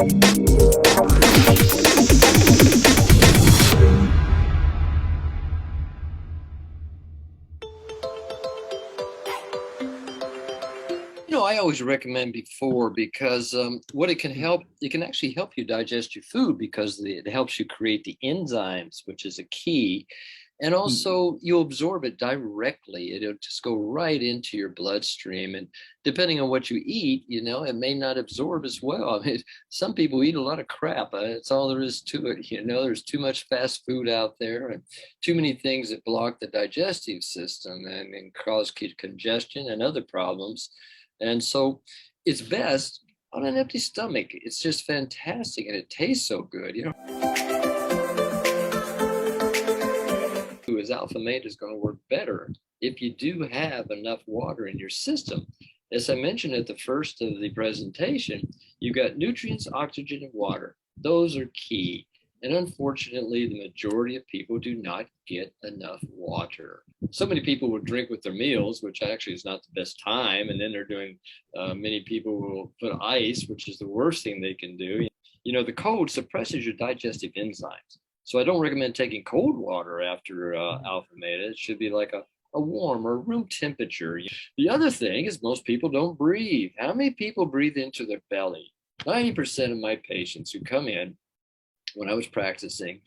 I always recommend before because what it can actually help you digest your food because it helps you create the enzymes, which is a key. And also you'll absorb it directly. It'll just go right into your bloodstream. And depending on what you eat, it may not absorb as well. I mean, some people eat a lot of crap. That's all there is to it. There's too much fast food out there and too many things that block the digestive system and cause congestion and other problems. And so it's best on an empty stomach. It's just fantastic and it tastes so good. Is AlphaMeta is going to work better if you do have enough water in your system. As I mentioned at the first of the presentation, you've got nutrients, oxygen, and water. Those are key. And unfortunately, the majority of people do not get enough water. So many people will drink with their meals, which actually is not the best time. And then many people will put ice, which is the worst thing they can do. The cold suppresses your digestive enzymes. So I don't recommend taking cold water after AlphaMeta. It should be like a warm or room temperature. The other thing is most people don't breathe. How many people breathe into their belly? 90% of my patients who come in when I was practicing,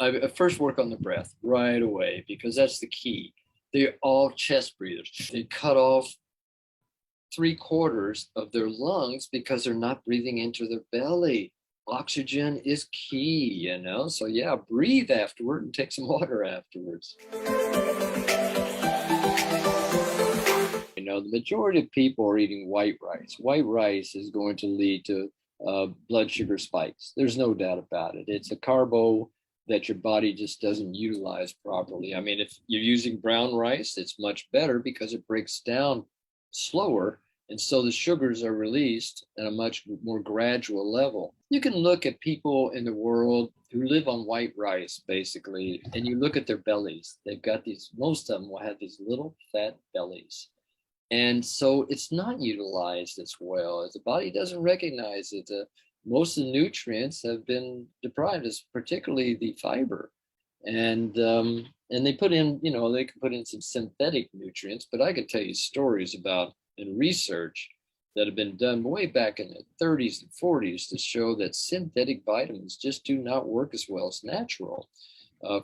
I first work on the breath right away because that's the key. They're all chest breathers. They cut off 3/4 of their lungs because they're not breathing into their belly. Oxygen is key, so yeah, breathe afterward and take some water afterwards. The majority of people are eating white rice. White rice is going to lead to blood sugar spikes. There's no doubt about it. It's a carbo that your body just doesn't utilize properly. I mean, if you're using brown rice, it's much better because it breaks down slower. And so the sugars are released at a much more gradual level. You can look at people in the world who live on white rice, basically, and you look at their bellies. They've got most of them will have these little fat bellies. And so it's not utilized as well. The body doesn't recognize it. Most of the nutrients have been deprived, particularly the fiber. And they put in, they can put in some synthetic nutrients, but I could tell you stories about and research that have been done way back in the 30s and 40s to show that synthetic vitamins just do not work as well as natural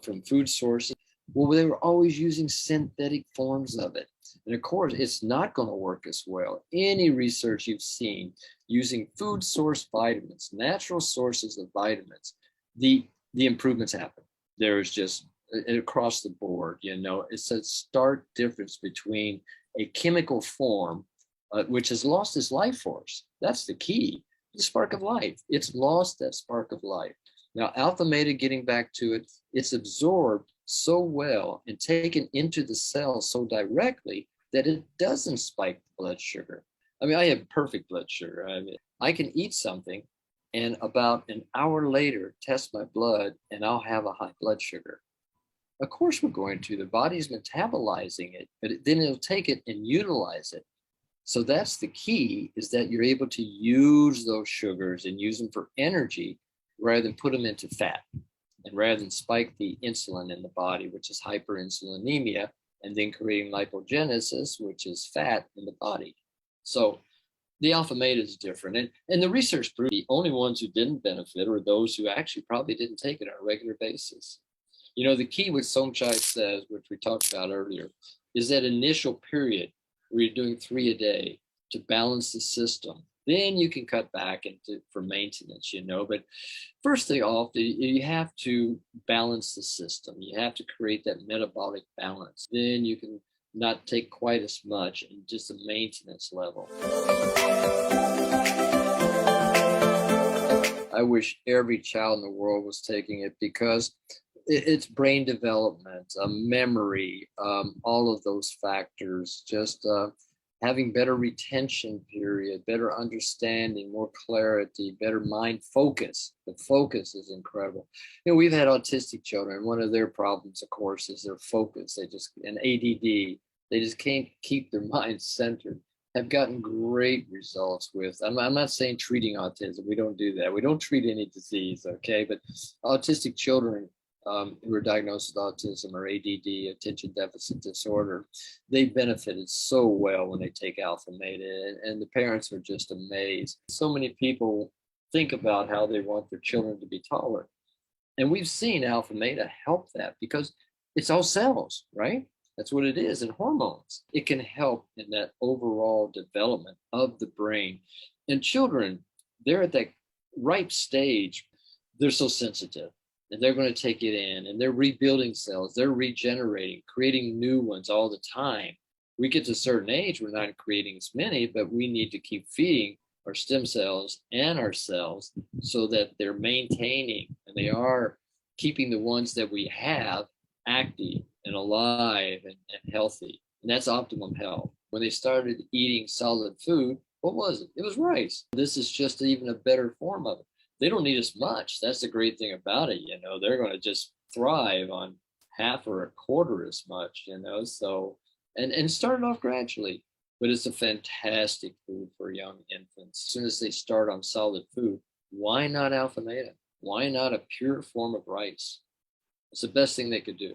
from food sources. Well, they were always using synthetic forms of it. And of course, it's not going to work as well. Any research you've seen using food source vitamins, natural sources of vitamins, the improvements happen. There's just across the board, it's a stark difference between a chemical form, which has lost its life force. That's the key, the spark of life. It's lost that spark of life. Now, AlphaMeta, getting back to it, it's absorbed so well and taken into the cell so directly that it doesn't spike blood sugar. I mean, I have perfect blood sugar. I mean, I can eat something and about an hour later test my blood and I'll have a high blood sugar. Of course we're going to. The body's metabolizing it, but then it'll take it and utilize it. So that's the key, is that you're able to use those sugars and use them for energy rather than put them into fat, and rather than spike the insulin in the body, which is hyperinsulinemia, and then creating lipogenesis, which is fat in the body. So the AlphaMeta is different. And the research proved the only ones who didn't benefit were those who actually probably didn't take it on a regular basis. The key what Somchai says, which we talked about earlier, is that initial period where you're doing 3 a day to balance the system. Then you can cut back for maintenance, But first thing off, you have to balance the system. You have to create that metabolic balance. Then you can not take quite as much in just a maintenance level. I wish every child in the world was taking it because it's brain development, memory, all of those factors, just having better retention period, better understanding, more clarity, better mind focus. The focus is incredible. We've had autistic children. One of their problems, of course, is their focus. And ADD, they just can't keep their minds centered. have gotten great results with. I'm not saying treating autism. We don't do that. We don't treat any disease, okay? But autistic children who are diagnosed with autism or ADD, attention deficit disorder, they benefited so well when they take AlphaMeta, and the parents are just amazed. So many people think about how they want their children to be taller. And we've seen AlphaMeta help that because it's all cells, right? That's what it is, and hormones. It can help in that overall development of the brain. And children, they're at that ripe stage. They're so sensitive, and they're going to take it in, and they're rebuilding cells. They're regenerating, creating new ones all the time. We get to a certain age, we're not creating as many, but we need to keep feeding our stem cells and our cells so that they're maintaining and they are keeping the ones that we have active and alive and healthy. And that's optimum health. When they started eating solid food, what was it? It was rice. This is just even a better form of it. They don't need as much. That's the great thing about it. They're going to just thrive on half or a quarter as much, so, and start off gradually. But it's a fantastic food for young infants. As soon as they start on solid food, why not AlphaMeta? Why not a pure form of rice? It's the best thing they could do.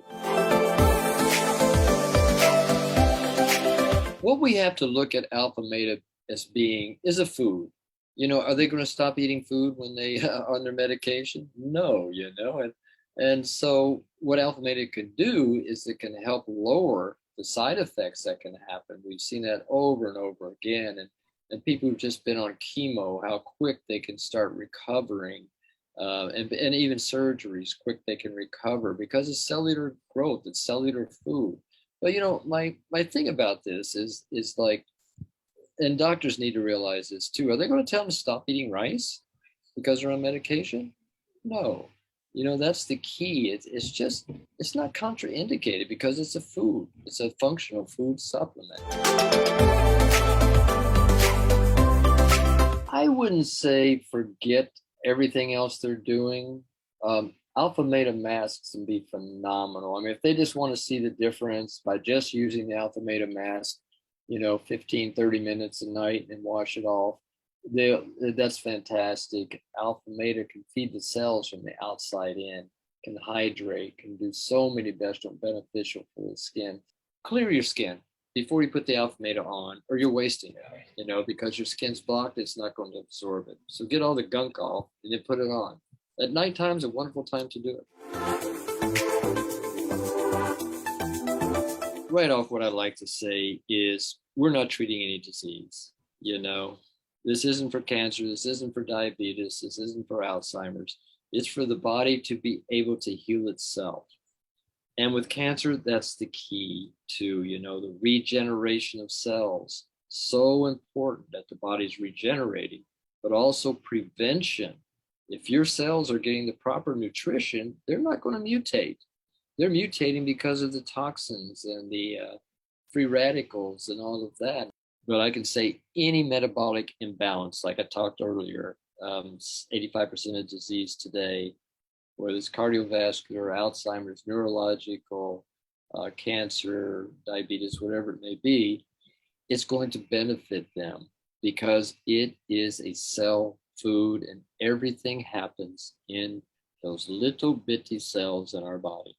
What we have to look at AlphaMeta as being is a food. Are they going to stop eating food when they are on their medication? No, and so what AlphaMeta can do is it can help lower the side effects that can happen. We've seen that over and over again. And people who've just been on chemo, how quick they can start recovering, and even surgeries, quick they can recover because it's cellular growth, it's cellular food. But my thing about this is like, and doctors need to realize this too. Are they going to tell them to stop eating rice because they're on medication? No. That's the key. It's not contraindicated because it's a food. It's a functional food supplement. I wouldn't say forget everything else they're doing. AlphaMeta masks can be phenomenal. I mean, if they just want to see the difference by just using the AlphaMeta mask, 15, 30 minutes a night and wash it off, that's fantastic. AlphaMeta can feed the cells from the outside in, can hydrate, can do so many beneficial for the skin. Clear your skin before you put the AlphaMeta on, or you're wasting it, because your skin's blocked, it's not going to absorb it. So get all the gunk off and then put it on. At nighttime is a wonderful time to do it. Right off, what I'd like to say is we're not treating any disease, This isn't for cancer. This isn't for diabetes. This isn't for Alzheimer's. It's for the body to be able to heal itself. And with cancer, that's the key to, the regeneration of cells. So important that the body's regenerating, but also prevention. If your cells are getting the proper nutrition, they're not going to mutate. They're mutating because of the toxins and the free radicals and all of that. But I can say any metabolic imbalance, like I talked earlier, 85% of disease today, whether it's cardiovascular, Alzheimer's, neurological, cancer, diabetes, whatever it may be, it's going to benefit them because it is a cell food and everything happens in those little bitty cells in our body.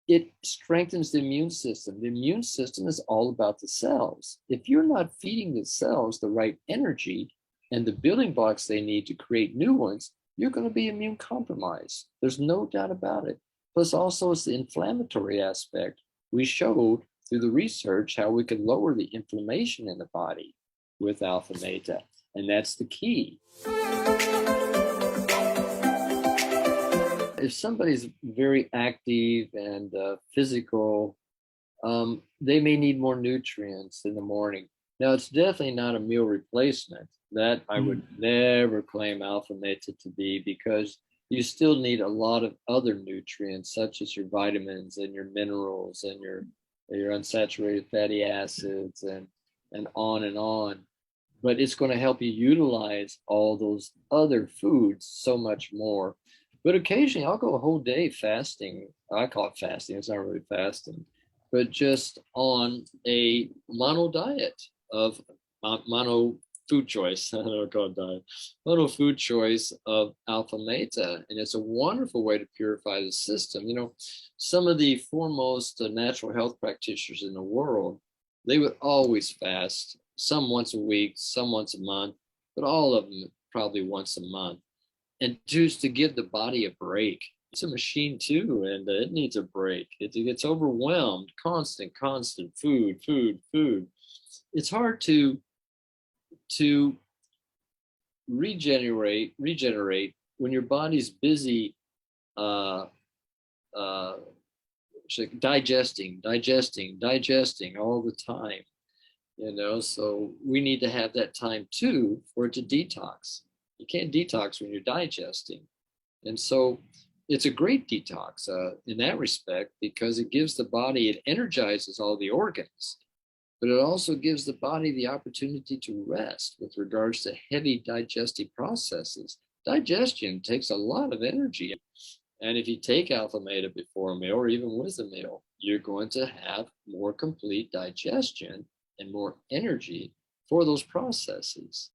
It strengthens the immune system. The immune system is all about the cells. If you're not feeding the cells the right energy and the building blocks they need to create new ones, you're going to be immune compromised. There's no doubt about it. Plus also it's the inflammatory aspect. We showed through the research how we could lower the inflammation in the body with AlphaMeta, and that's the key. If somebody's very active and physical, they may need more nutrients in the morning. Now, it's definitely not a meal replacement. That I would never claim AlphaMeta to be, because you still need a lot of other nutrients, such as your vitamins and your minerals and your unsaturated fatty acids and on and on. But it's going to help you utilize all those other foods so much more. But occasionally I'll go a whole day fasting. I call it fasting. It's not really fasting, but just on a mono diet of mono food choice. I don't know, call it diet. Mono food choice of AlphaMeta, and it's a wonderful way to purify the system. You know, some of the foremost natural health practitioners in the world, they would always fast. Some once a week, some once a month, but all of them probably once a month, and just to give the body a break. It's a machine too, and it needs a break. It gets overwhelmed, constant food. It's hard to regenerate when your body's busy uh, uh, digesting all the time. You know, so we need to have that time too for it to detox. You can't detox when you're digesting, and so it's a great detox in that respect because it gives the body, it energizes all the organs, but it also gives the body the opportunity to rest with regards to heavy digestive processes. Digestion takes a lot of energy. And if you take AlphaMeta before a meal or even with a meal, you're going to have more complete digestion and more energy for those processes.